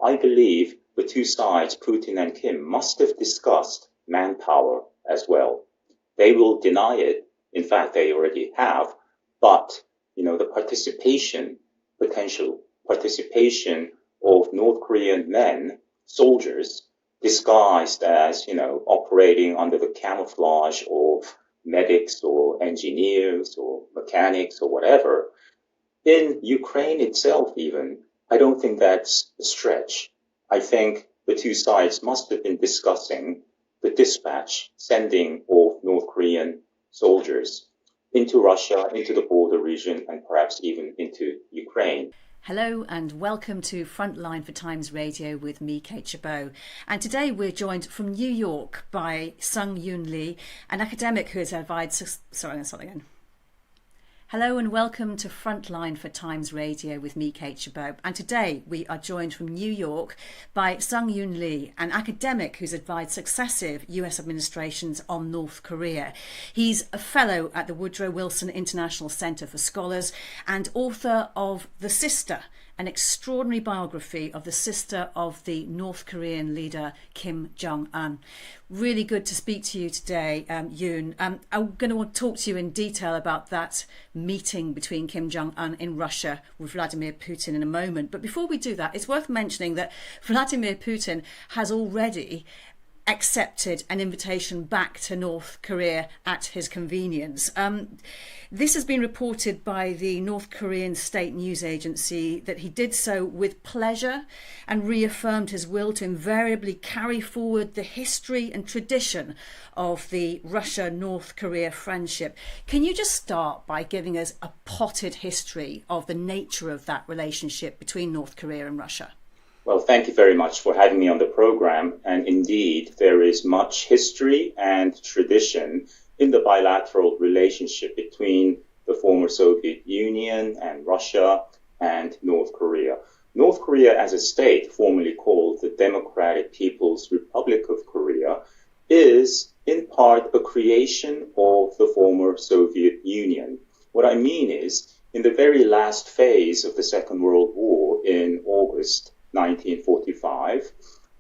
I believe the two sides, Putin and Kim, must have discussed manpower as well. They will deny it. In fact, they already have. But, the potential participation of North Korean men, soldiers, disguised as, operating under the camouflage of medics or engineers or mechanics or whatever, in Ukraine itself even, I don't think that's a stretch. I think the two sides must have been discussing the dispatch, sending of North Korean soldiers into Russia, into the border region, and perhaps even into Ukraine. Hello and welcome to Frontline for Times Radio with me, Kate Chabot. And today we're joined from New York by Sung-Yoon Lee, an academic who has advised... Hello and welcome to Frontline for Times Radio with me, Kate Chabot. And today we are joined from New York by Sung-Yoon Lee, an academic who's advised successive US administrations on North Korea. He's a fellow at the Woodrow Wilson International Center for Scholars and author of The Sister, an extraordinary biography of the sister of the North Korean leader Kim Jong-un. Really good to speak to you today, Yoon. I'm going to want to talk to you in detail about that meeting between Kim Jong-un in Russia with Vladimir Putin in a moment. But before we do that, it's worth mentioning that Vladimir Putin has already accepted an invitation back to North Korea at his convenience. This has been reported by the North Korean state news agency that he did so with pleasure and reaffirmed his will to invariably carry forward the history and tradition of the Russia-North Korea friendship. Can you just start by giving us a potted history of the nature of that relationship between North Korea and Russia? Well, thank you very much for having me on the program. And indeed, there is much history and tradition in the bilateral relationship between the former Soviet Union and Russia and North Korea. North Korea as a state, formerly called the Democratic People's Republic of Korea, is in part a creation of the former Soviet Union. What I mean is, in the very last phase of the Second World War in August 1945,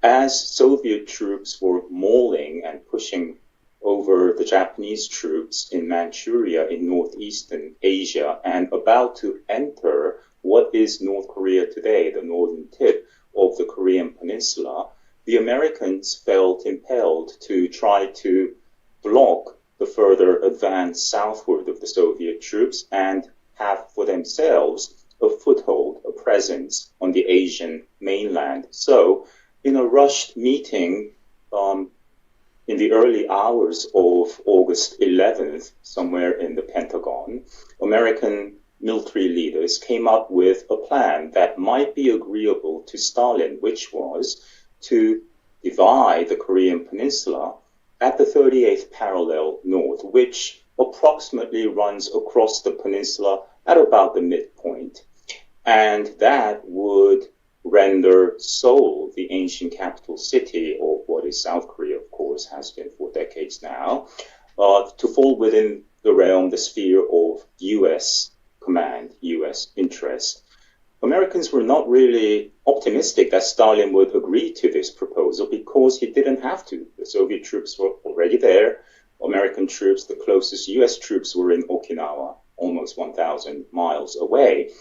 as Soviet troops were mauling and pushing over the Japanese troops in Manchuria in northeastern Asia and about to enter what is North Korea today, the northern tip of the Korean peninsula, the Americans felt impelled to try to block the further advance southward of the Soviet troops and have for themselves a foothold, a presence on the Asian mainland. So, in a rushed meeting in the early hours of August 11th, somewhere in the Pentagon, American military leaders came up with a plan that might be agreeable to Stalin, which was to divide the Korean peninsula at the 38th parallel north, which approximately runs across the peninsula at about the midpoint. And that would render Seoul, the ancient capital city of what is South Korea, of course, has been for decades now, to fall within the realm, the sphere of U.S. command, U.S. interest. Americans were not really optimistic that Stalin would agree to this proposal because he didn't have to. The Soviet troops were already there. American troops, the closest U.S. troops, were in Okinawa, almost 1,000 miles away.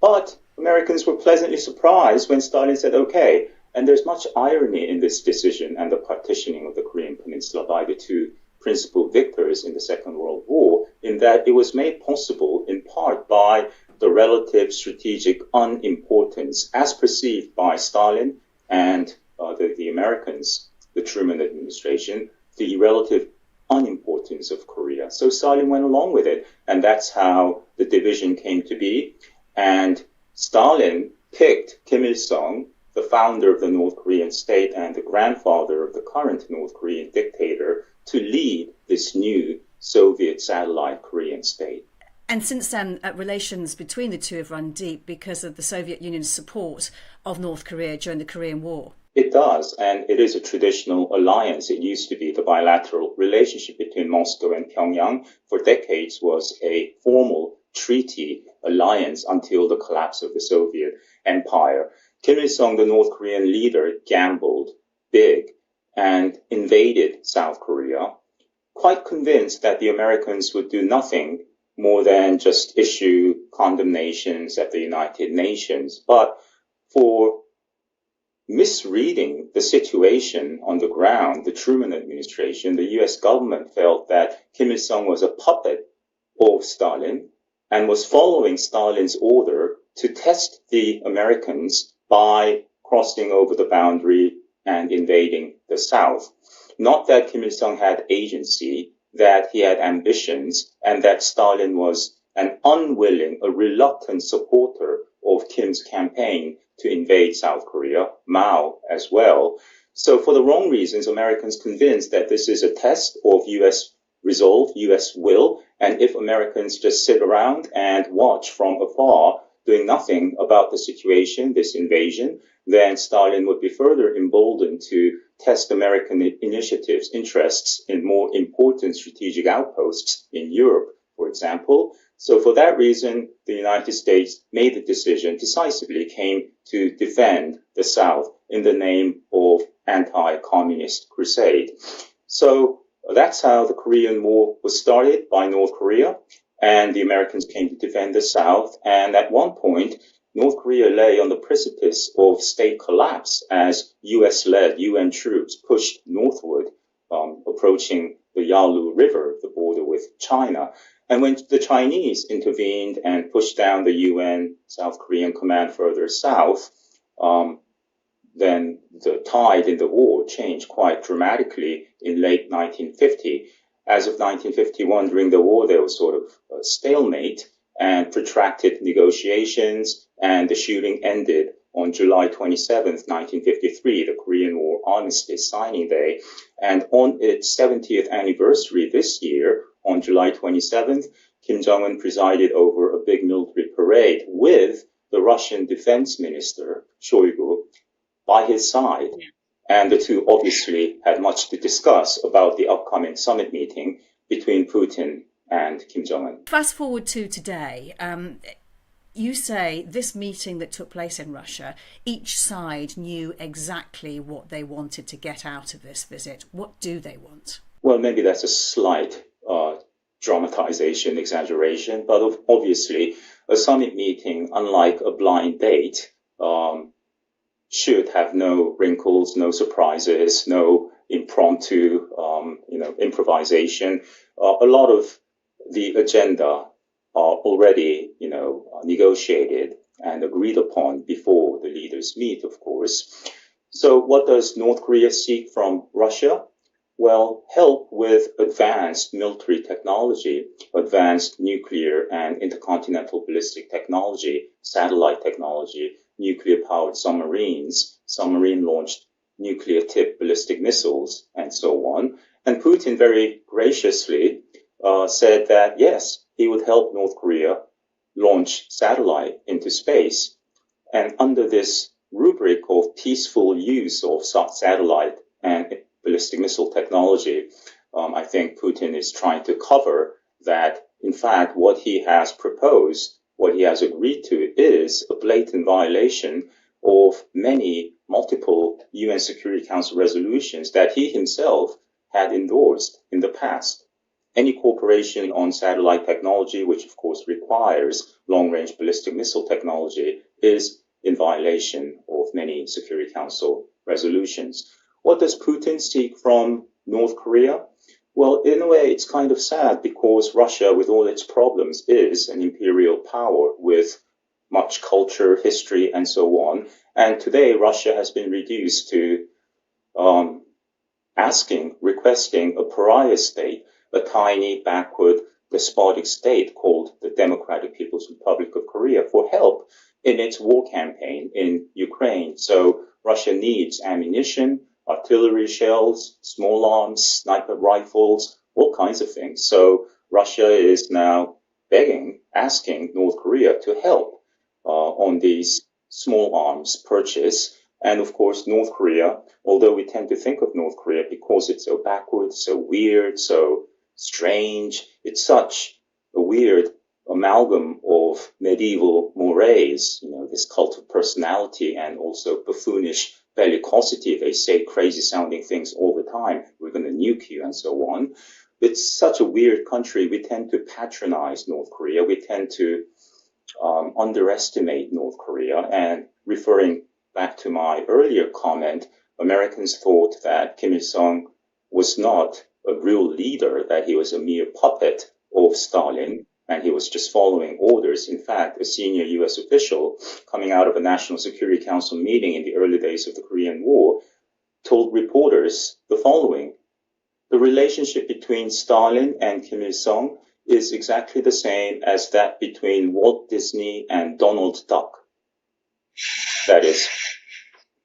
But Americans were pleasantly surprised when Stalin said, okay, and there's much irony in this decision and the partitioning of the Korean peninsula by the two principal victors in the Second World War, in that it was made possible in part by the relative strategic unimportance as perceived by Stalin and the Americans, the Truman administration, the relative unimportance of Korea. So Stalin went along with it, and that's how the division came to be. And Stalin picked Kim Il-sung, the founder of the North Korean state and the grandfather of the current North Korean dictator, to lead this new Soviet satellite Korean state. And since then, relations between the two have run deep because of the Soviet Union's support of North Korea during the Korean War. It does, and it is a traditional alliance. It used to be the bilateral relationship between Moscow and Pyongyang for decades was a formal treaty alliance until the collapse of the Soviet Empire. Kim Il-sung, the North Korean leader, gambled big and invaded South Korea, quite convinced that the Americans would do nothing more than just issue condemnations at the United Nations. But for misreading the situation on the ground, the Truman administration, the US government felt that Kim Il-sung was a puppet of Stalin and was following Stalin's order to test the Americans by crossing over the boundary and invading the South. Not that Kim Il-sung had agency, that he had ambitions, and that Stalin was an unwilling, a reluctant supporter of Kim's campaign to invade South Korea, Mao as well. So for the wrong reasons, Americans convinced that this is a test of US resolve, US will, and if Americans just sit around and watch from afar, doing nothing about the situation, this invasion, then Stalin would be further emboldened to test American initiatives, interests in more important strategic outposts in Europe, for example. So for that reason, the United States made the decision, decisively came to defend the South in the name of anti-communist crusade. So that's how the Korean War was started by North Korea, and the Americans came to defend the South. And at one point, North Korea lay on the precipice of state collapse as US-led UN troops pushed northward, approaching the Yalu River, the border with China. And when the Chinese intervened and pushed down the UN South Korean command further south, then the tide in the war changed quite dramatically in late 1950. As of 1951, during the war, there was sort of a stalemate and protracted negotiations, and the shooting ended on July 27th, 1953, the Korean War Armistice signing day. And on its 70th anniversary this year, on July 27th, Kim Jong-un presided over a big military parade with the Russian defense minister, Shoigu, by his side. And the two obviously had much to discuss about the upcoming summit meeting between Putin and Kim Jong-un. Fast forward to today. You say this meeting that took place in Russia, each side knew exactly what they wanted to get out of this visit. What do they want? Well, maybe that's a slight dramatization, exaggeration, but obviously a summit meeting, unlike a blind date, should have no wrinkles, no surprises, no impromptu, improvisation. A lot of the agenda are already, negotiated and agreed upon before the leaders meet, of course. So what does North Korea seek from Russia? Well, help with advanced military technology, advanced nuclear and intercontinental ballistic technology, satellite technology, nuclear-powered submarines, submarine-launched nuclear-tipped ballistic missiles, and so on. And Putin very graciously said that, yes, he would help North Korea launch satellite into space. And under this rubric of peaceful use of satellite and ballistic missile technology, I think Putin is trying to cover that, in fact, what he has proposed, what he has agreed to, is a blatant violation of many multiple UN Security Council resolutions that he himself had endorsed in the past. Any cooperation on satellite technology, which of course requires long-range ballistic missile technology, is in violation of many Security Council resolutions. What does Putin seek from North Korea? Well, in a way, it's kind of sad because Russia, with all its problems, is an imperial power with much culture, history, and so on. And today, Russia has been reduced to requesting a pariah state, a tiny, backward, despotic state called the Democratic People's Republic of Korea, for help in its war campaign in Ukraine. So Russia needs ammunition, artillery shells, small arms, sniper rifles, all kinds of things. So Russia is now asking North Korea to help on these small arms purchase. And of course, North Korea, although we tend to think of North Korea because it's so backward, so weird, so strange, it's such a weird amalgam of medieval mores, this cult of personality and also buffoonish bellicosity. They say crazy sounding things all the time. We're going to nuke you and so on. It's such a weird country. We tend to patronize North Korea. We tend to underestimate North Korea. And referring back to my earlier comment, Americans thought that Kim Il-sung was not a real leader, that he was a mere puppet of Stalin, and he was just following orders. In fact, a senior U.S. official coming out of a National Security Council meeting in the early days of the Korean War told reporters the following: the relationship between Stalin and Kim Il-sung is exactly the same as that between Walt Disney and Donald Duck. That is,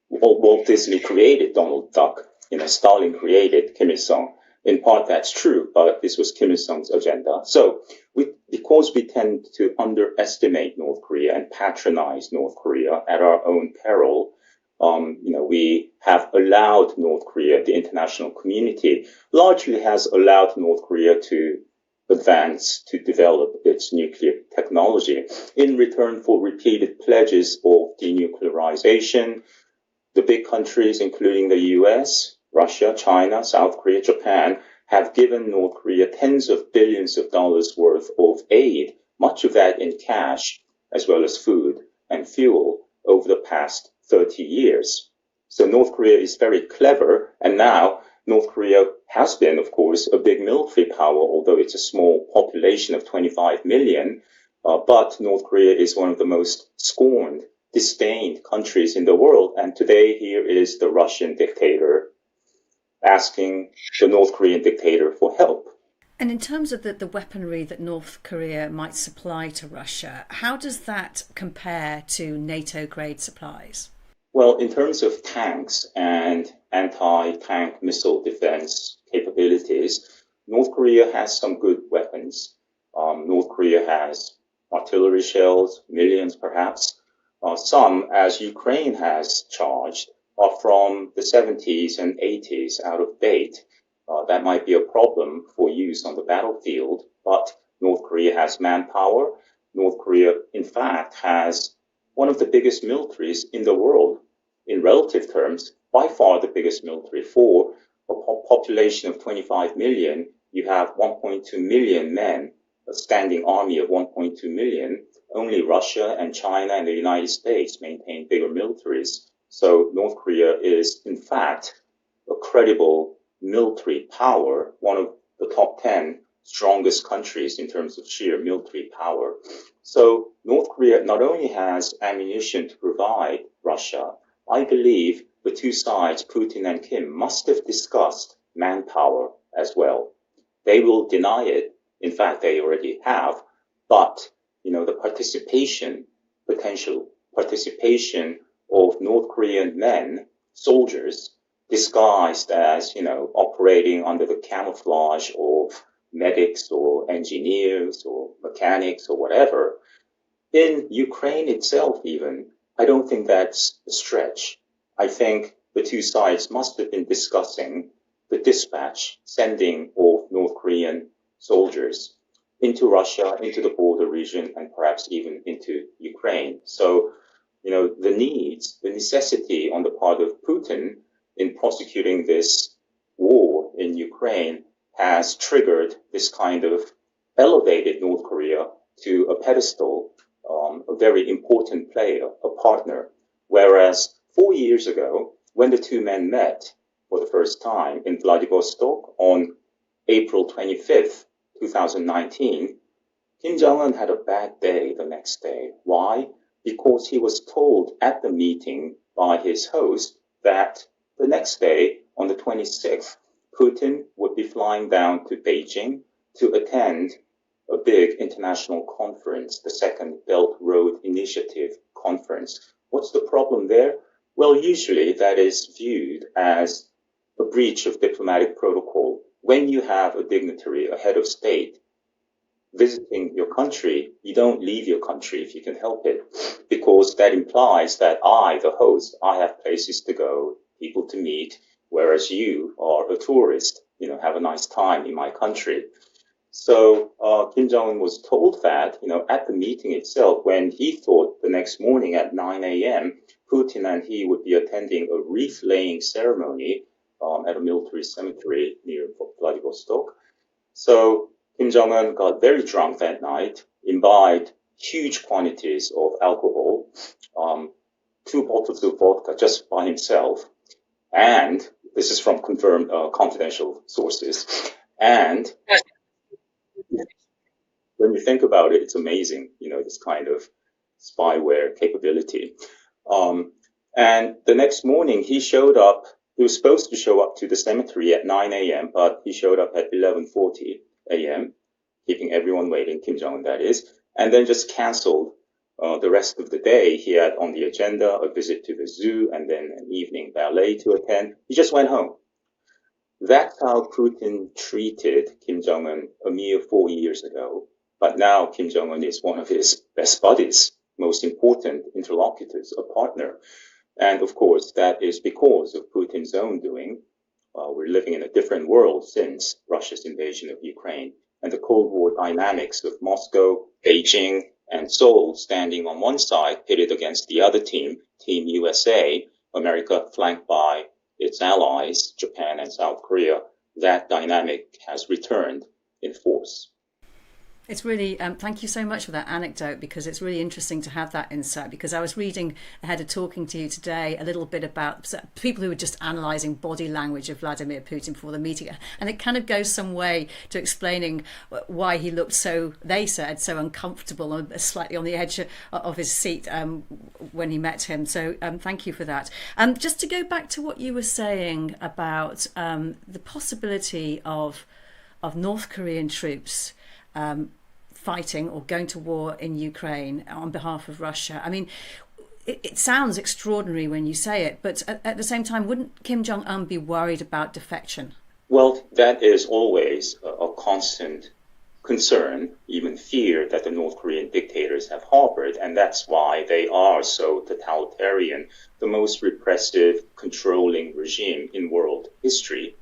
Walt Disney created Donald Duck. Stalin created Kim Il-sung. In part, that's true, but this was Kim Il-sung's agenda. So, because we tend to underestimate North Korea and patronize North Korea at our own peril, we have allowed North Korea, the international community, largely has allowed North Korea to advance, to develop its nuclear technology in return for repeated pledges of denuclearization. The big countries, including the US, Russia, China, South Korea, Japan, have given North Korea tens of billions of dollars worth of aid, much of that in cash, as well as food and fuel, over the past 30 years. So North Korea is very clever, and now North Korea has been, of course, a big military power, although it's a small population of 25 million. But North Korea is one of the most scorned, disdained countries in the world. And today here is the Russian dictator asking the North Korean dictator for help. And in terms of the weaponry that North Korea might supply to Russia, how does that compare to NATO-grade supplies? Well, in terms of tanks and anti-tank missile defense capabilities, North Korea has some good weapons. North Korea has artillery shells, millions perhaps. Some, as Ukraine has charged, are from the 70s and 80s, out of date. That might be a problem for use on the battlefield, but North Korea has manpower. North Korea, in fact, has one of the biggest militaries in the world. In relative terms, by far the biggest military. For a population of 25 million, you have 1.2 million men, a standing army of 1.2 million. Only Russia and China and the United States maintain bigger militaries. So North Korea is, in fact, a credible military power, one of the top 10 strongest countries in terms of sheer military power. So North Korea not only has ammunition to provide Russia, I believe the two sides, Putin and Kim, must have discussed manpower as well. They will deny it. In fact, they already have. But, the potential participation of North Korean men, soldiers, disguised as, operating under the camouflage of medics or engineers or mechanics or whatever, in Ukraine itself even, I don't think that's a stretch. I think the two sides must have been discussing the dispatch, sending of North Korean soldiers into Russia, into the border region, and perhaps even into Ukraine. So, the necessity on the part of Putin in prosecuting this war in Ukraine has triggered this kind of elevated North Korea to a pedestal, a very important player, a partner. Whereas 4 years ago, when the two men met for the first time in Vladivostok on April 25th, 2019, Kim Jong-un had a bad day the next day. Why? Because he was told at the meeting by his host that the next day, on the 26th, Putin would be flying down to Beijing to attend a big international conference, the Second Belt Road Initiative conference. What's the problem there? Well, usually that is viewed as a breach of diplomatic protocol. When you have a dignitary, a head of state, visiting your country, you don't leave your country if you can help it, because that implies that I, the host, I have places to go, people to meet, whereas you are a tourist, have a nice time in my country. So Kim Jong-un was told that, at the meeting itself, when he thought the next morning at 9 a.m., Putin and he would be attending a wreath-laying ceremony at a military cemetery near Vladivostok. So Kim Jong-un got very drunk that night, imbibed huge quantities of alcohol, 2 bottles of vodka just by himself, and this is from confirmed confidential sources, and when you think about it, it's amazing, this kind of spyware capability. Um, and the next morning, he showed up. He was supposed to show up to the cemetery at 9 a.m., but he showed up at 11:40 a.m., keeping everyone waiting, Kim Jong-un, that is, and then just canceled the rest of the day. He had on the agenda a visit to the zoo and then an evening ballet to attend. He just went home. That's how Putin treated Kim Jong-un a mere 4 years ago. But now Kim Jong-un is one of his best buddies, most important interlocutors, a partner. And of course, that is because of Putin's own doing. We're living in a different world since Russia's invasion of Ukraine. And the Cold War dynamics of Moscow, Beijing, and Seoul standing on one side, pitted against the other team, Team USA, America flanked by its allies, Japan and South Korea, that dynamic has returned in force. It's really, thank you so much for that anecdote, because it's really interesting to have that insight, because I was reading ahead of talking to you today a little bit about people who were just analysing body language of Vladimir Putin before the meeting, and it kind of goes some way to explaining why he looked so, they said, so uncomfortable and slightly on the edge of his seat when he met him. So thank you for that. Just to go back to what you were saying about the possibility of North Korean troops fighting or going to war in Ukraine on behalf of Russia. I mean, it sounds extraordinary when you say it, but at the same time, wouldn't Kim Jong-un be worried about defection? Well, that is always a constant concern, even fear, that the North Korean dictators have harbored, and that's why they are so totalitarian, the most repressive, controlling regime in world history.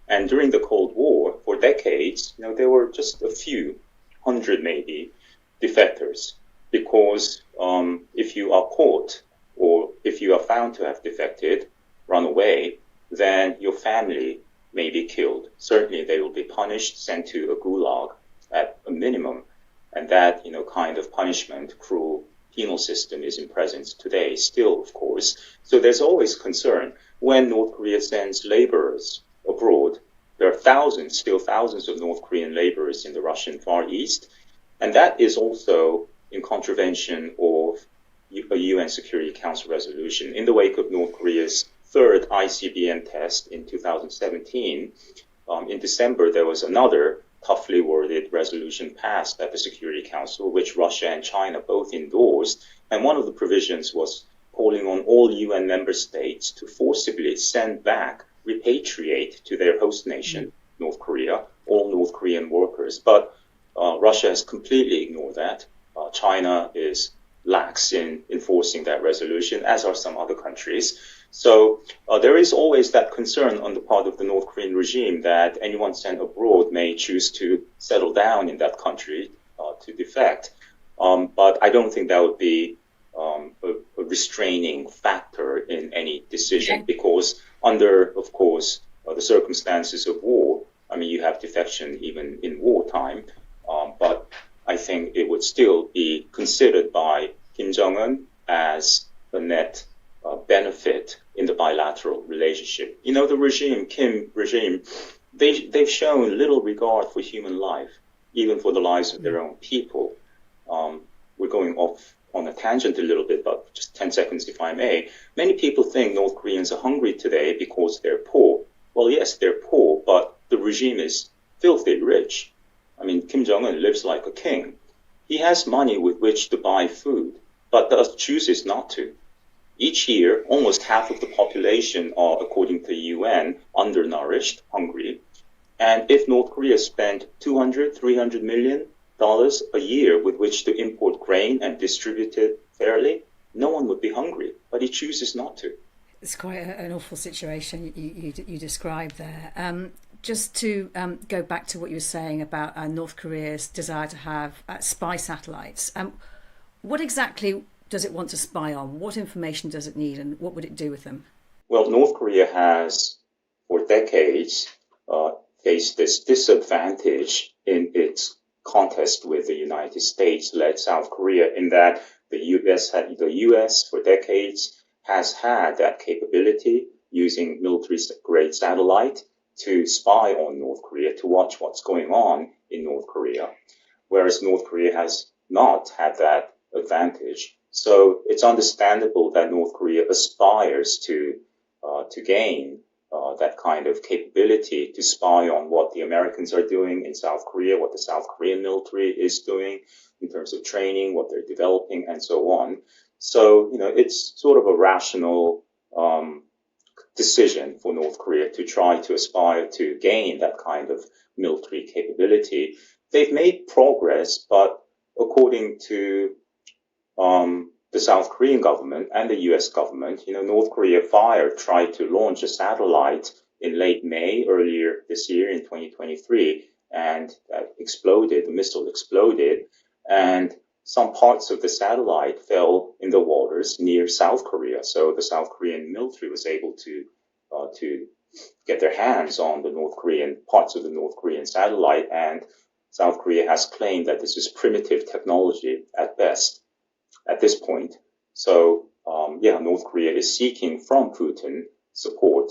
And during the Cold War, for decades, there were just a few hundred, maybe, defectors. Because if you are caught or if you are found to have defected, run away, then your family may be killed. Certainly, they will be punished, sent to a gulag at a minimum. And that, kind of punishment, cruel penal system is in presence today, still, of course. So there's always concern when North Korea sends laborers abroad. There are still thousands of North Korean laborers in the Russian Far East, and that is also in contravention of a UN Security Council resolution. In the wake of North Korea's third ICBM test in 2017, in December there was another toughly worded resolution passed at the Security Council, which Russia and China both endorsed, and one of the provisions was calling on all UN member states to forcibly send back, repatriate to their host nation, North Korea, all North Korean workers. But Russia has completely ignored that. China is lax in enforcing that resolution, as are some other countries. So there is always that concern on the part of the North Korean regime that anyone sent abroad may choose to settle down in that country to defect. But I don't think that would be a restraining factor in any decision, because under, of course, the circumstances of war, you have defection even in wartime, but I think it would still be considered by Kim Jong-un as a net benefit in the bilateral relationship. The Kim regime, they've shown little regard for human life, even for the lives of their own people. We're going off on a tangent a little bit, but just 10 seconds if I may. Many people think North Koreans are hungry today because they're poor. Well, yes, they're poor, but the regime is filthy rich. Kim Jong-un lives like a king. He has money with which to buy food, but thus chooses not to. Each year, almost half of the population are, according to the UN, undernourished, hungry. And if North Korea spent $200, $300 million a year with which to import grain and distribute it fairly, no one would be hungry, but he chooses not to. It's quite an awful situation you described there. Just to go back to what you were saying about North Korea's desire to have spy satellites, what exactly does it want to spy on? What information does it need, and what would it do with them? Well, North Korea has, for decades, faced this disadvantage in its contest with the United States-led South Korea, in that the U.S. for decades has had that capability using military-grade satellite to spy on North Korea, to watch what's going on in North Korea, whereas North Korea has not had that advantage. So it's understandable that North Korea aspires to gain that kind of capability to spy on what the Americans are doing in South Korea, what the South Korean military is doing in terms of training, what they're developing, and so on. So, it's sort of a rational decision for North Korea to try to aspire to gain that kind of military capability. They've made progress, but according to the South Korean government and the U.S. government, North Korea tried to launch a satellite in late May, earlier this year in 2023, and that exploded, the missile exploded, and some parts of the satellite fell in the waters near South Korea. So the South Korean military was able to get their hands on the parts of the North Korean satellite, and South Korea has claimed that this is primitive technology at best at this point. So, North Korea is seeking from Putin support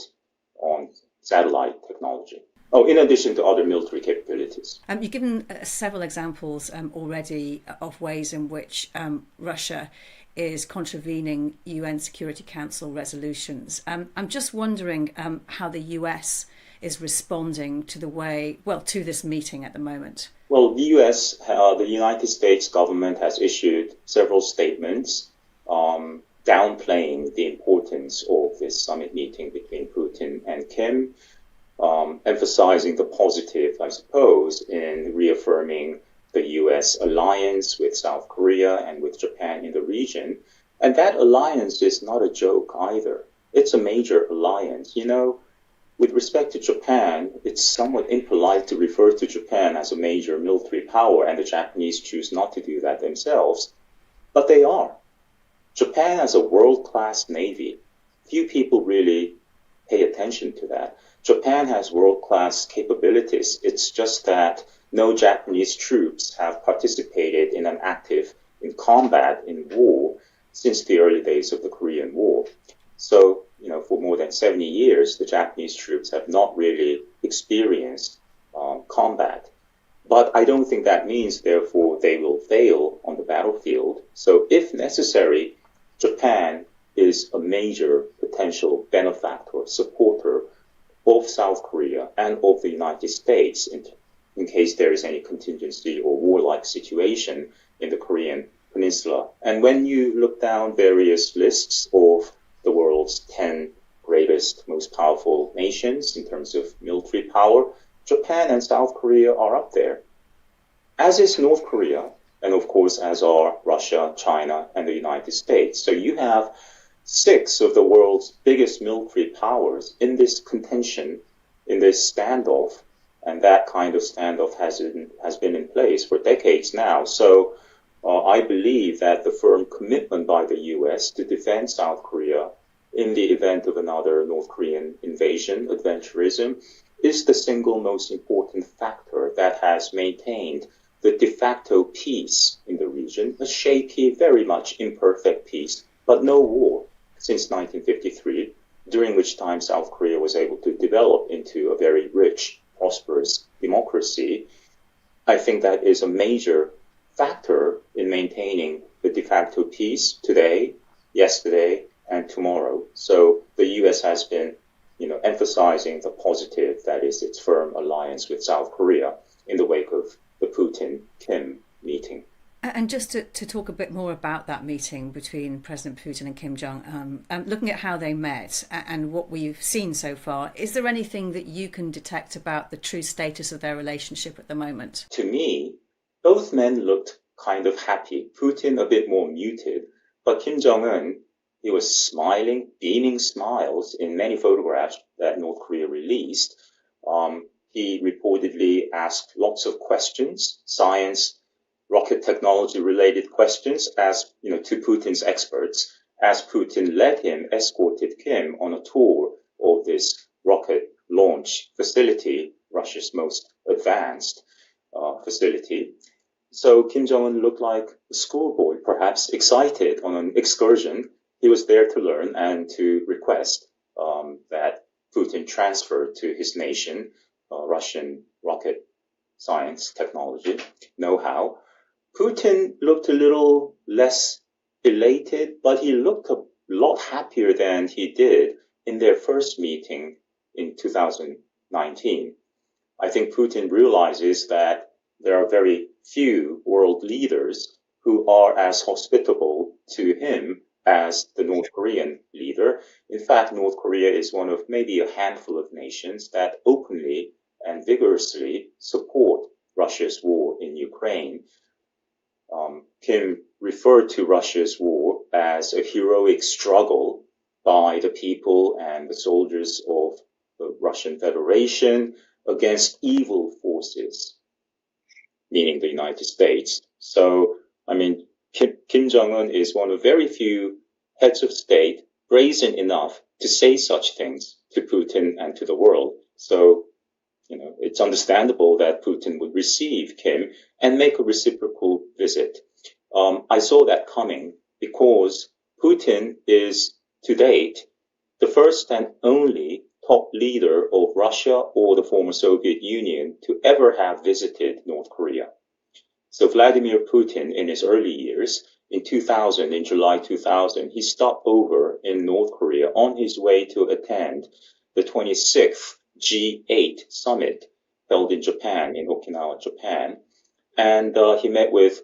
on satellite technology. Oh, in addition to other military capabilities. You've given several examples already of ways in which Russia is contravening UN Security Council resolutions. I'm just wondering how the US is responding to to this meeting at the moment. Well, the United States government has issued several statements downplaying the importance of this summit meeting between Putin and Kim, emphasizing the positive, I suppose, in reaffirming the U.S. alliance with South Korea and with Japan in the region. And that alliance is not a joke either. It's a major alliance. With respect to Japan, it's somewhat impolite to refer to Japan as a major military power, and the Japanese choose not to do that themselves. But they are. Japan has a world-class navy. Few people really pay attention to that. Japan has world-class capabilities. It's just that no Japanese troops have participated in combat in war since the early days of the Korean War. So, for more than 70 years, the Japanese troops have not really experienced combat. But I don't think that means, therefore, they will fail on the battlefield. So if necessary, Japan is a major potential benefactor, supporter of South Korea and of the United States in case there is any contingency or warlike situation in the Korean Peninsula. And when you look down various lists of the world's 10 greatest, most powerful nations in terms of military power, Japan and South Korea are up there, as is North Korea, and of course as are Russia, China, and the United States. So you have 6 of the world's biggest military powers in this contention, in this standoff, and that kind of standoff has been in place for decades now. So I believe that the firm commitment by the U.S. to defend South Korea in the event of another North Korean invasion, adventurism, is the single most important factor that has maintained the de facto peace in the region, a shaky, very much imperfect peace, but no war since 1953, during which time South Korea was able to develop into a very rich, prosperous democracy. I think that is a major factor in maintaining the de facto peace today, yesterday, and tomorrow. So the U.S. has been, emphasizing the positive, that is its firm alliance with South Korea in the wake of the Putin-Kim meeting. And just to talk a bit more about that meeting between President Putin and Kim Jong-un, looking at how they met and what we've seen so far, is there anything that you can detect about the true status of their relationship at the moment? To me, both men looked kind of happy. Putin a bit more muted, but Kim Jong-un He was smiling, beaming smiles in many photographs that North Korea released. He reportedly asked lots of questions, science, rocket technology related questions, as to Putin's experts, as Putin led him, escorted Kim on a tour of this rocket launch facility, Russia's most advanced facility. So Kim Jong-un looked like a schoolboy, perhaps excited on an excursion. He was there to learn and to request that Putin transfer to his nation Russian rocket science, technology, know-how. Putin looked a little less elated, but he looked a lot happier than he did in their first meeting in 2019. I think Putin realizes that there are very few world leaders who are as hospitable to him as the North Korean leader. In fact, North Korea is one of maybe a handful of nations that openly and vigorously support Russia's war in Ukraine. Kim referred to Russia's war as a heroic struggle by the people and the soldiers of the Russian Federation against evil forces, meaning the United States. So, Kim Jong-un is one of very few heads of state brazen enough to say such things to Putin and to the world. So, it's understandable that Putin would receive Kim and make a reciprocal visit. I saw that coming because Putin is, to date, the first and only top leader of Russia or the former Soviet Union to ever have visited North Korea. So Vladimir Putin, in his early years, in July 2000, he stopped over in North Korea on his way to attend the 26th G8 summit held in Japan, in Okinawa, Japan. And he met with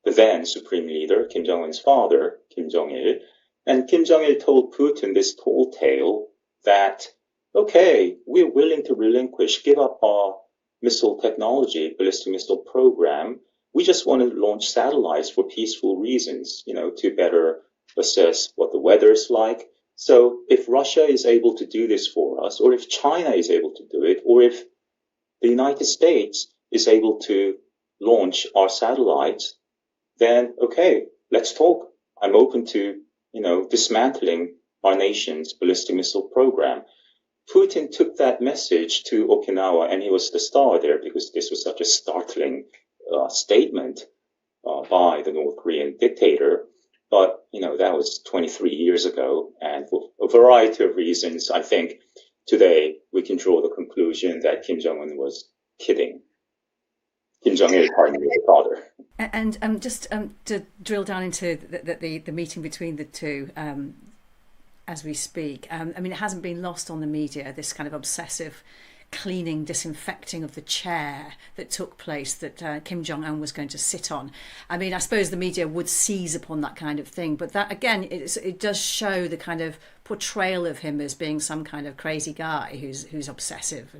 the then Supreme Leader, Kim Jong-un's father, Kim Jong-il. And Kim Jong-il told Putin this tall tale that, okay, we're willing to relinquish, give up our missile technology, ballistic missile program. We just want to launch satellites for peaceful reasons, to better assess what the weather is like. So if Russia is able to do this for us, or if China is able to do it, or if the United States is able to launch our satellites, then okay, let's talk. I'm open to, dismantling our nation's ballistic missile program. Putin took that message to Okinawa, and he was the star there because this was such a startling statement by the North Korean dictator. But, that was 23 years ago. And for a variety of reasons, I think today we can draw the conclusion that Kim Jong-un was kidding. Kim Jong-il, pardon me, the father. And just to drill down into the meeting between the two, as we speak, it hasn't been lost on the media, this kind of obsessive cleaning, disinfecting of the chair that took place that Kim Jong-un was going to sit on. I suppose the media would seize upon that kind of thing, but that, again, it does show the kind of portrayal of him as being some kind of crazy guy who's obsessive,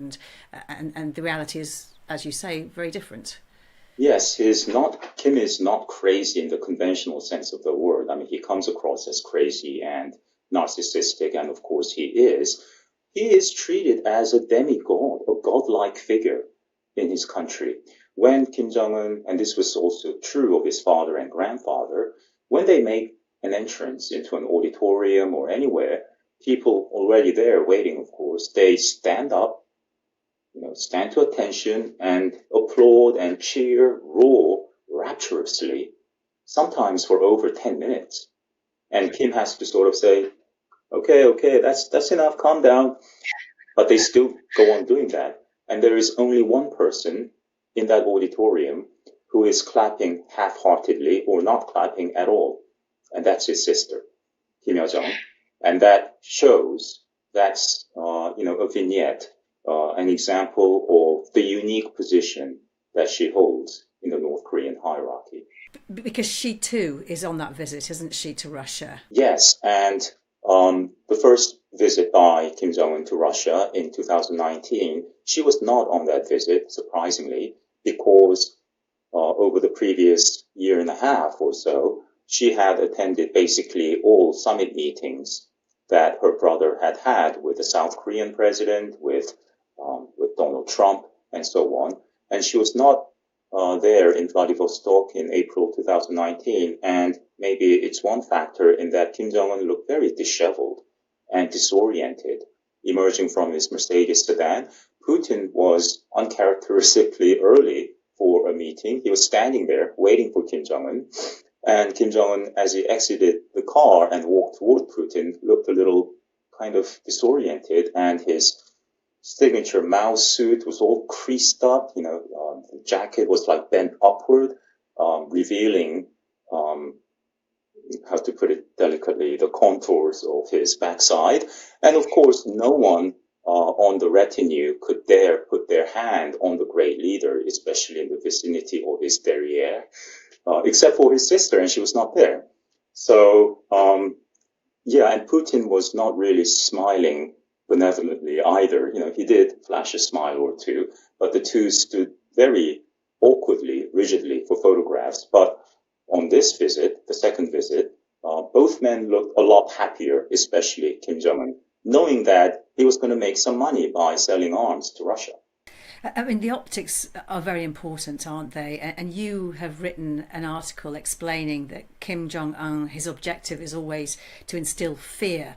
and the reality is, as you say, very different. Yes, Kim is not crazy in the conventional sense of the word. He comes across as crazy and narcissistic, and of course he is. He is treated as a demigod, a godlike figure in his country. When Kim Jong-un, and this was also true of his father and grandfather, when they make an entrance into an auditorium or anywhere, people already there waiting, of course, they stand up, stand to attention and applaud and cheer, roar rapturously, sometimes for over 10 minutes. And Kim has to sort of say, okay, that's enough, calm down. But they still go on doing that. And there is only one person in that auditorium who is clapping half-heartedly or not clapping at all. And that's his sister, Kim Yo-jong. And that shows, that's, a vignette, an example of the unique position that she holds in the North Korean hierarchy. Because she too is on that visit, isn't she, to Russia? Yes, and the first visit by Kim Jong-un to Russia in 2019, she was not on that visit, surprisingly, because over the previous year and a half or so, she had attended basically all summit meetings that her brother had had with the South Korean president, with Donald Trump, and so on. And she was not there in Vladivostok in April 2019. And maybe it's one factor in that Kim Jong-un looked very disheveled and disoriented, emerging from his Mercedes sedan. Putin was uncharacteristically early for a meeting. He was standing there waiting for Kim Jong-un. And Kim Jong-un, as he exited the car and walked toward Putin, looked a little kind of disoriented, and his signature Mao suit was all creased up. The jacket was like bent upward, revealing, how to put it delicately, the contours of his backside. And of course, no one on the retinue could dare put their hand on the great leader, especially in the vicinity of his derriere, except for his sister, and she was not there. So, and Putin was not really smiling benevolently either. He did flash a smile or two, but the two stood very awkwardly, rigidly for photographs. But on this visit, the second visit, both men looked a lot happier, especially Kim Jong-un, knowing that he was going to make some money by selling arms to Russia. I mean, the optics are very important, aren't they? And you have written an article explaining that Kim Jong-un, his objective is always to instill fear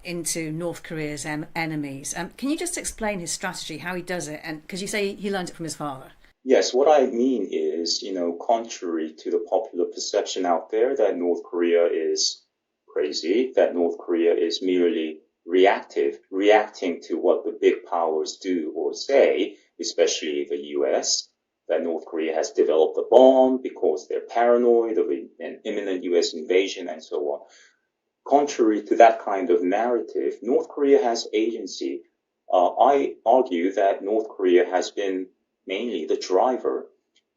into North Korea's enemies. Can you just explain his strategy, how he does it? And because you say he learned it from his father. Yes, what I mean is, contrary to the popular perception out there that North Korea is crazy, that North Korea is merely reacting to what the big powers do or say, especially the US, that North Korea has developed a bomb because they're paranoid of an imminent US invasion and so on. Contrary to that kind of narrative, North Korea has agency. I argue that North Korea has been mainly the driver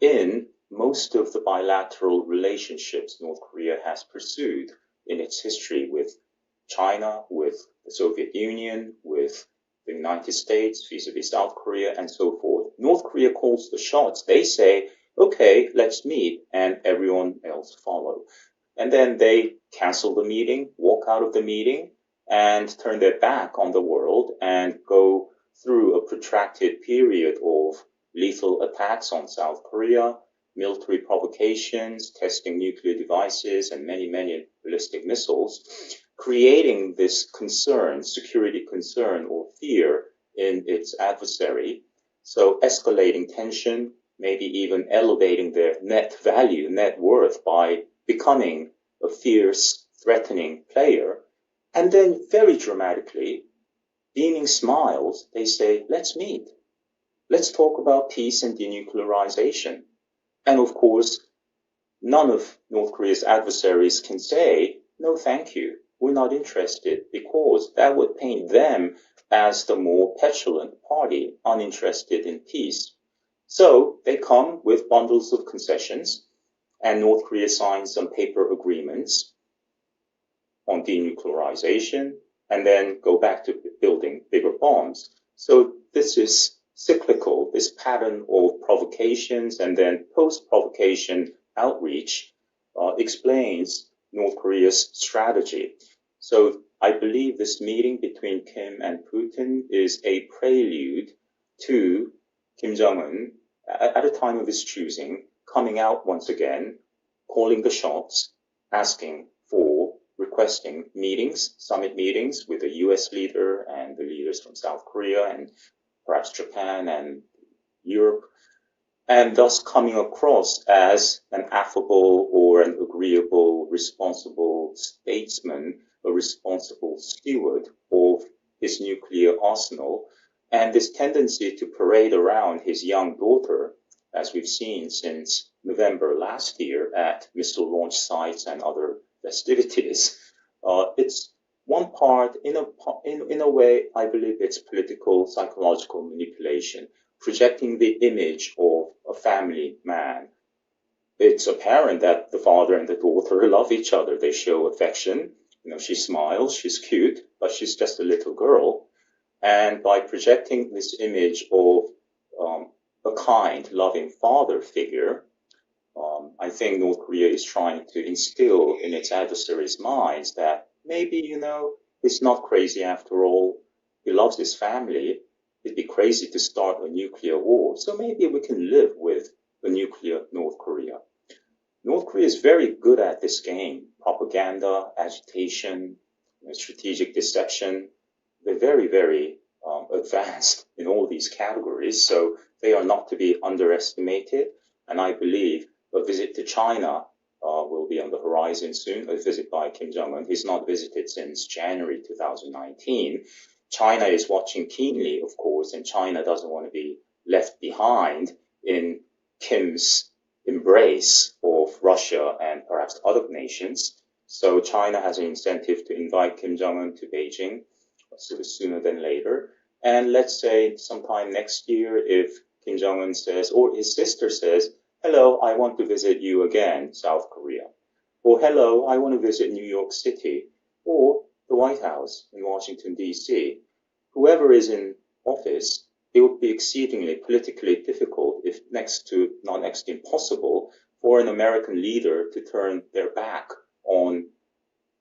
in most of the bilateral relationships North Korea has pursued in its history with China, with the Soviet Union, with the United States, vis-a-vis South Korea, and so forth. North Korea calls the shots. They say, okay, let's meet, and everyone else follow. And then they cancel the meeting, walk out of the meeting, and turn their back on the world and go through a protracted period of lethal attacks on South Korea, military provocations, testing nuclear devices, and many, many ballistic missiles, creating this concern, security concern or fear in its adversary. So escalating tension, maybe even elevating their net value, net worth by becoming a fierce, threatening player. And then very dramatically, beaming smiles, they say, let's meet. Let's talk about peace and denuclearization. And of course, none of North Korea's adversaries can say, no, thank you. We're not interested, because that would paint them as the more petulant party, uninterested in peace. So they come with bundles of concessions, and North Korea signs some paper agreements on denuclearization, and then go back to building bigger bombs. So this is cyclical, this pattern of provocations and then post-provocation outreach explains North Korea's strategy. So I believe this meeting between Kim and Putin is a prelude to Kim Jong-un, at a time of his choosing, coming out once again, calling the shots, requesting meetings, summit meetings with the US leader and the leaders from South Korea and perhaps Japan and Europe, and thus coming across as an affable or an agreeable, responsible statesman, a responsible steward of his nuclear arsenal. And this tendency to parade around his young daughter, as we've seen since November last year at missile launch sites and other festivities, it's one part, in a way, I believe it's political, psychological manipulation, projecting the image of a family man. It's apparent that the father and the daughter love each other. They show affection. She smiles, she's cute, but she's just a little girl. And by projecting this image of a kind, loving father figure, I think North Korea is trying to instill in its adversaries' minds that maybe, he's not crazy after all. He loves his family. It'd be crazy to start a nuclear war. So maybe we can live with a nuclear North Korea. North Korea is very good at this game. Propaganda, agitation, strategic deception. They're very, very advanced in all these categories. So they are not to be underestimated. And I believe a visit to China will be on the horizon soon, a visit by Kim Jong-un. He's not visited since January 2019. China is watching keenly, of course, and China doesn't want to be left behind in Kim's embrace of Russia and perhaps other nations. So China has an incentive to invite Kim Jong-un to Beijing sort of sooner than later. And let's say sometime next year, if Kim Jong-un says, or his sister says, hello, I want to visit you again, South Korea. Or hello, I want to visit New York City. Or the White House in Washington, D.C. Whoever is in office, it would be exceedingly politically difficult, if not next to impossible, for an American leader to turn their back on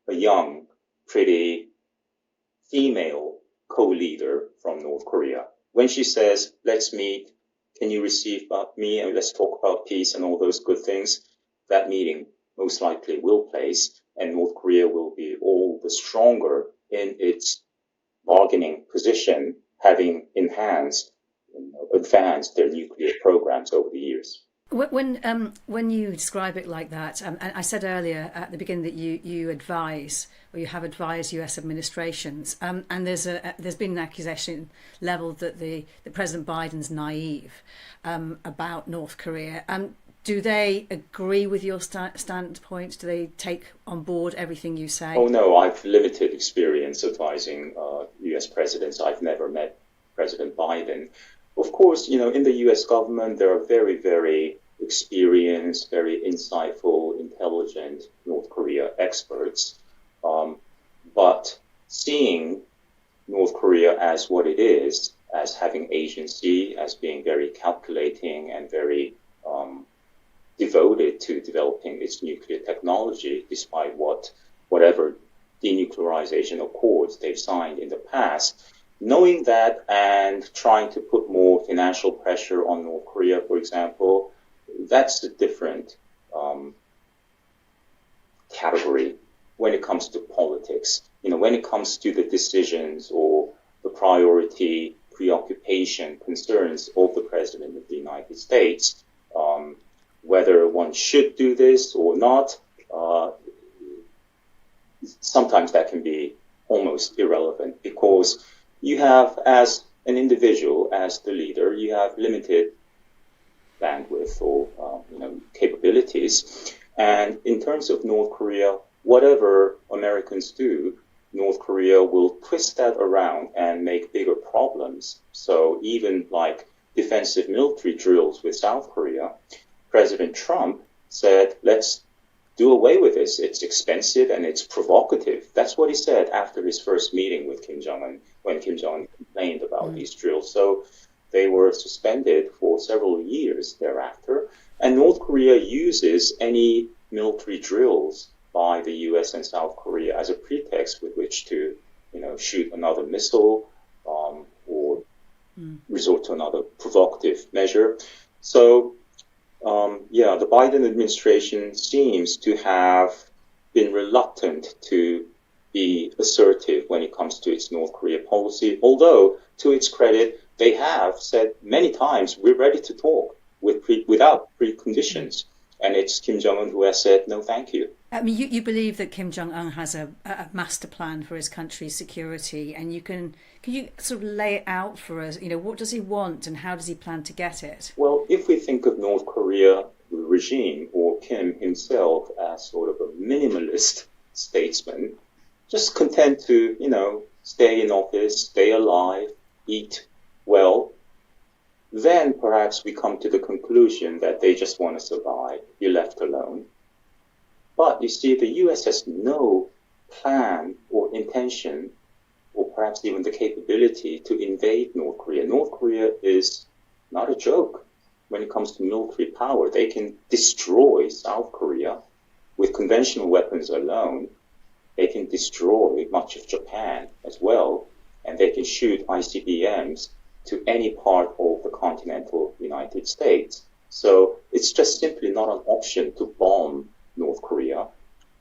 a young, pretty female co-leader from North Korea. When she says, let's meet, can you receive me and let's talk about peace and all those good things, that meeting most likely will place, and North Korea will be all the stronger in its bargaining position, having advanced their nuclear programs over the years. When you describe it like that, and I said earlier at the beginning that you advise, or you have advised U.S. administrations, and there's been an accusation leveled that President Biden's naive about North Korea. Do they agree with your standpoint? Do they take on board everything you say? Oh no, I've limited experience advising U.S. presidents. I've never met President Biden. Of course, in the U.S. government, there are very, very experienced, very insightful, intelligent North Korea experts. But seeing North Korea as what it is, as having agency, as being very calculating and very devoted to developing its nuclear technology, despite whatever denuclearization accords they've signed in the past, knowing that and trying to put more financial pressure on North Korea, for example, that's a different category when it comes to politics. When it comes to the decisions or the priority, preoccupation, concerns of the President of the United States, whether one should do this or not, sometimes that can be almost irrelevant, because you have, as an individual, as the leader, you have limited bandwidth or capabilities. And in terms of North Korea, whatever Americans do, North Korea will twist that around and make bigger problems. So even like defensive military drills with South Korea, President Trump said, let's do away with this. It's expensive and it's provocative. That's what he said after his first meeting with Kim Jong-un, when Kim Jong-un complained about these drills. So they were suspended for several years thereafter. And North Korea uses any military drills by the U.S. and South Korea as a pretext with which to, shoot another missile or resort to another provocative measure. So, the Biden administration seems to have been reluctant to be assertive when it comes to its North Korea policy, although, to its credit, they have said many times, we're ready to talk without preconditions. And it's Kim Jong-un who has said, no, thank you. I mean, you believe that Kim Jong-un has a master plan for his country's security, and can you sort of lay it out for us? What does he want and how does he plan to get it? Well, if we think of North Korea regime or Kim himself as sort of a minimalist statesman, just content to, stay in office, stay alive, eat well, then perhaps we come to the conclusion that they just want to survive, be left alone. But you see, the U.S. has no plan or intention, or perhaps even the capability to invade North Korea. North Korea is not a joke. when it comes to military power, they can destroy South Korea with conventional weapons alone. They can destroy much of Japan as well, and they can shoot ICBMs to any part of the continental United States. So it's just simply not an option to bomb North Korea.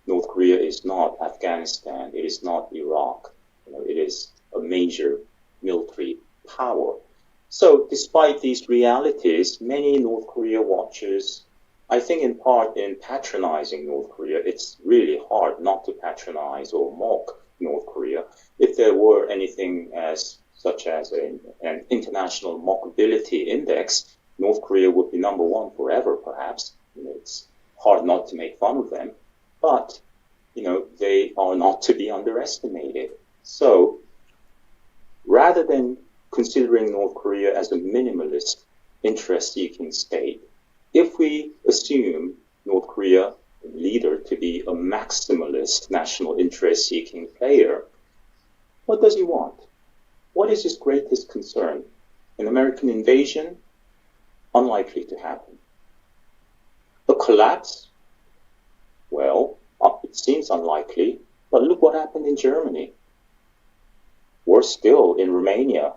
North Korea is not Afghanistan. It is not Iraq. It is a major military power. So despite these realities, many North Korea watchers, I think in part in patronizing North Korea, it's really hard not to patronize or mock North Korea. If there were anything such as an international mockability index, North Korea would be number one forever, perhaps. It's hard not to make fun of them, but they are not to be underestimated. So rather than considering North Korea as a minimalist, interest-seeking state, if we assume North Korea leader to be a maximalist, national interest-seeking player, what does he want? What is his greatest concern? An American invasion? Unlikely to happen. A collapse? Well, it seems unlikely, but look what happened in Germany. Worse still, in Romania,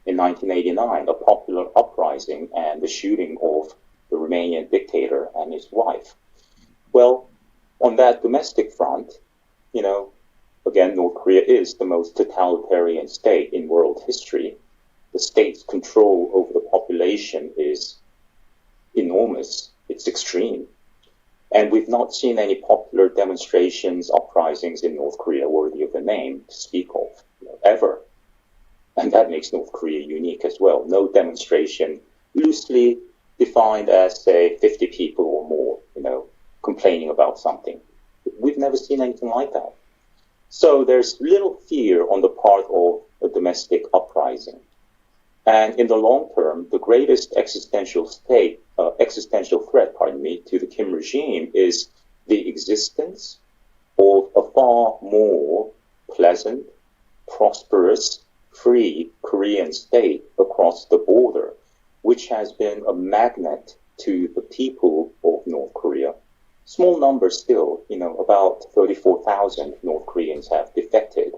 in 1989, a popular uprising and the shooting of the Romanian dictator and his wife. Well, on that domestic front, again, North Korea is the most totalitarian state in world history. The state's control over the population is enormous. It's extreme. And we've not seen any popular demonstrations, uprisings in North Korea worthy of the name to speak of, ever. And that makes North Korea unique as well. No demonstration loosely defined as, say, 50 people or more, complaining about something. We've never seen anything like that. So there's little fear on the part of a domestic uprising. And in the long term, the greatest existential threat, to the Kim regime is the existence of a far more pleasant, prosperous, free Korean state across the border, which has been a magnet to the people of North Korea. Small numbers still, about 34,000 North Koreans have defected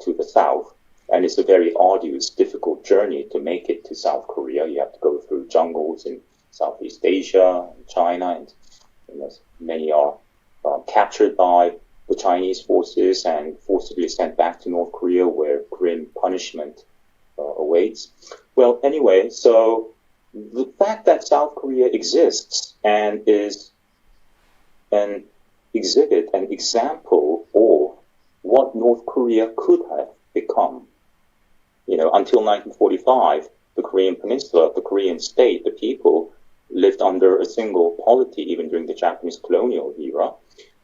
to the south. And it's a very arduous, difficult journey to make it to South Korea. You have to go through jungles in Southeast Asia, China, and many are captured by the Chinese forces and forcibly sent back to North Korea, where grim punishment awaits. Well, anyway, so the fact that South Korea exists and is an example of what North Korea could have become. Until 1945, the Korean Peninsula, the Korean state, the people lived under a single polity, even during the Japanese colonial era.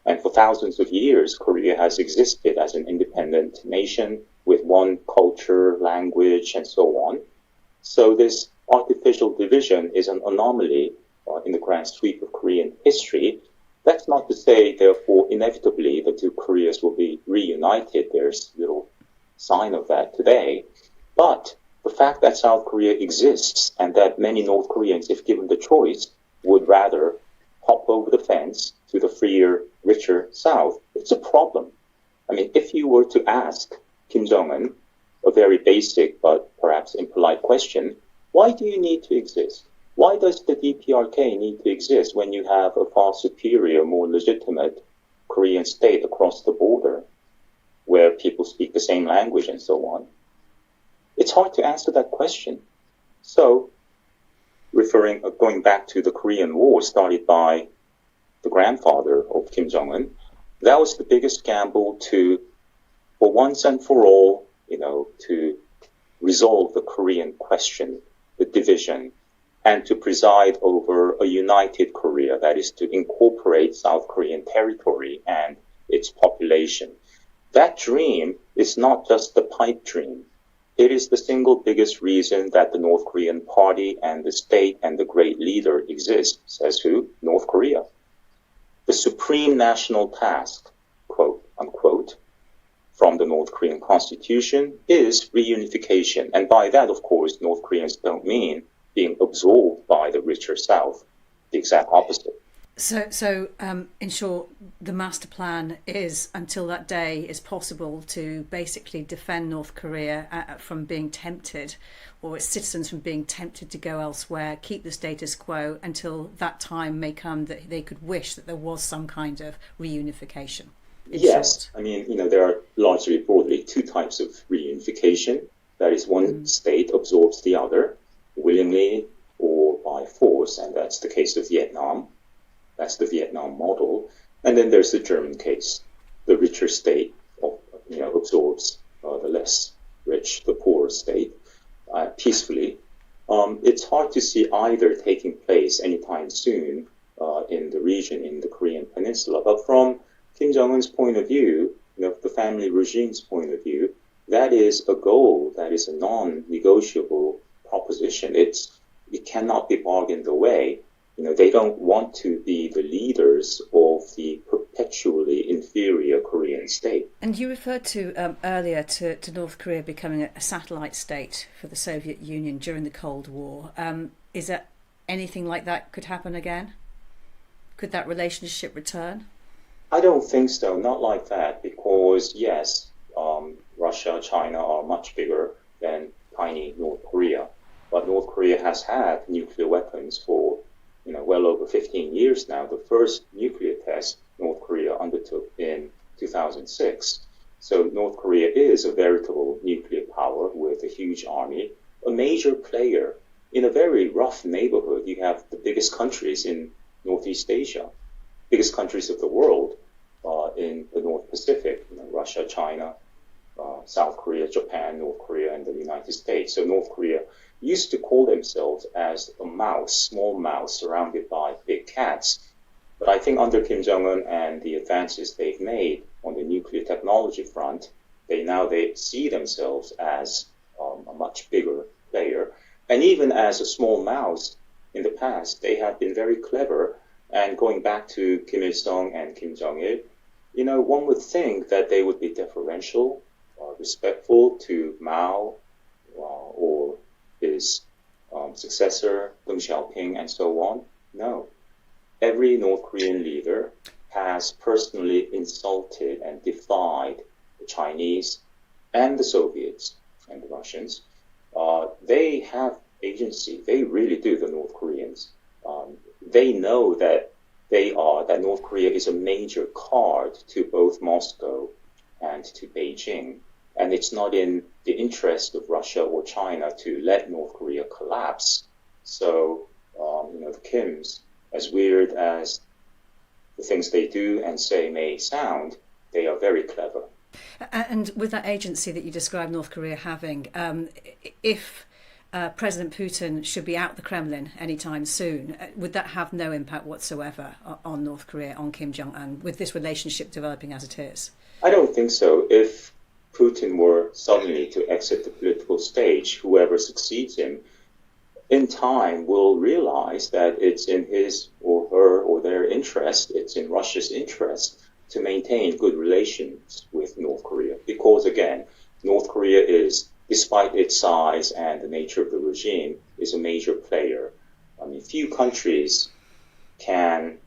And for thousands of years, Korea has existed as an independent nation with one culture, language, and so on. So this artificial division is an anomaly in the grand sweep of Korean history. That's not to say, therefore, inevitably the two Koreas will be reunited. There's little sign of that today. But the fact that South Korea exists and that many North Koreans, if given the choice, would rather hop over the fence to the freer, richer South, it's a problem. I mean, if you were to ask Kim Jong-un a very basic but perhaps impolite question, why do you need to exist? Why does the DPRK need to exist when you have a far superior, more legitimate Korean state across the border where people speak the same language and so on? It's hard to answer that question. So, going back to the Korean War started by the grandfather of Kim Jong-un, that was the biggest gamble for once and for all, to resolve the Korean question, the division, and to preside over a united Korea, that is to incorporate South Korean territory and its population. That dream is not just a pipe dream. It is the single biggest reason that the North Korean party and the state and the great leader exist. Says who? North Korea. The supreme national task, quote unquote, from the North Korean constitution is reunification. And by that, of course, North Koreans don't mean being absorbed by the richer South. The exact opposite. So, in short, the master plan is, until that day is possible, to basically defend North Korea from being tempted, or its citizens from being tempted to go elsewhere, keep the status quo until that time may come that they could wish that there was some kind of reunification. Yes, I mean, there are largely broadly two types of reunification. That is, one state absorbs the other willingly or by force, and that's the case of Vietnam. That's the Vietnam model. And then there's the German case. The richer state, absorbs the less rich, the poorer state, peacefully. It's hard to see either taking place anytime soon in the region, in the Korean Peninsula. But from Kim Jong-un's point of view, the family regime's point of view, that is a goal, that is a non-negotiable proposition. It cannot be bargained away. They don't want to be the leaders of the perpetually inferior Korean state. And you referred to earlier to North Korea becoming a satellite state for the Soviet Union during the Cold War. Is that anything like that could happen again? Could that relationship return? I don't think so, not like that, because yes, Russia, China are much bigger than tiny North Korea. But North Korea has had nuclear weapons for well over 15 years now. The first nuclear test North Korea undertook in 2006. So North Korea is a veritable nuclear power with a huge army, a major player in a very rough neighborhood. You have the biggest countries in Northeast Asia, biggest countries of the world in the North Pacific, Russia, China, South Korea, Japan, North Korea, and the United States. So North Korea used to call themselves as a mouse, small mouse, surrounded by big cats. But I think under Kim Jong-un and the advances they've made on the nuclear technology front, they see themselves as a much bigger player. And even as a small mouse in the past, they have been very clever. And going back to Kim Il-sung and Kim Jong-il, one would think that they would be deferential, respectful to Mao or his successor, Deng Xiaoping, and so on. No. Every North Korean leader has personally insulted and defied the Chinese and the Soviets and the Russians. They have agency. They really do, the North Koreans. They know that that North Korea is a major card to both Moscow and to Beijing. And it's not in the interest of Russia or China to let North Korea collapse. So, the Kims, as weird as the things they do and say may sound, they are very clever. And with that agency that you described North Korea having, if President Putin should be out the Kremlin anytime soon, would that have no impact whatsoever on North Korea, on Kim Jong-un, with this relationship developing as it is? I don't think so. If Putin were suddenly to exit the political stage, whoever succeeds him, in time will realize that it's in his or her or their interest, it's in Russia's interest to maintain good relations with North Korea. Because again, North Korea is, despite its size and the nature of the regime, is a major player. I mean, few countries can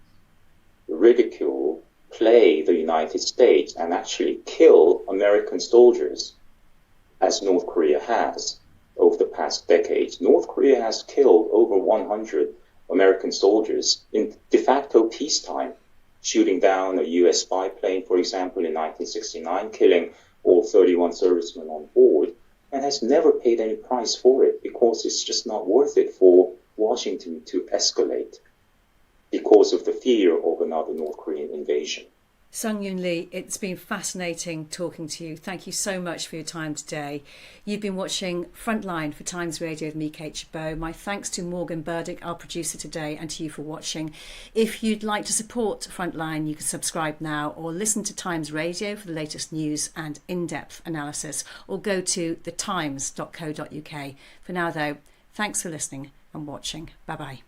ridicule, play the United States and actually kill American soldiers, as North Korea has over the past decades. North Korea has killed over 100 American soldiers in de facto peacetime, shooting down a U.S. spy plane, for example, in 1969, killing all 31 servicemen on board, and has never paid any price for it because it's just not worth it for Washington to escalate because of the fear of another North Korean invasion. Sung-Yoon Lee, it's been fascinating talking to you. Thank you so much for your time today. You've been watching Frontline for Times Radio with me, Kate Chabot. My thanks to Morgan Burdick, our producer today, and to you for watching. If you'd like to support Frontline, you can subscribe now or listen to Times Radio for the latest news and in-depth analysis, or go to thetimes.co.uk. For now, though, thanks for listening and watching. Bye-bye.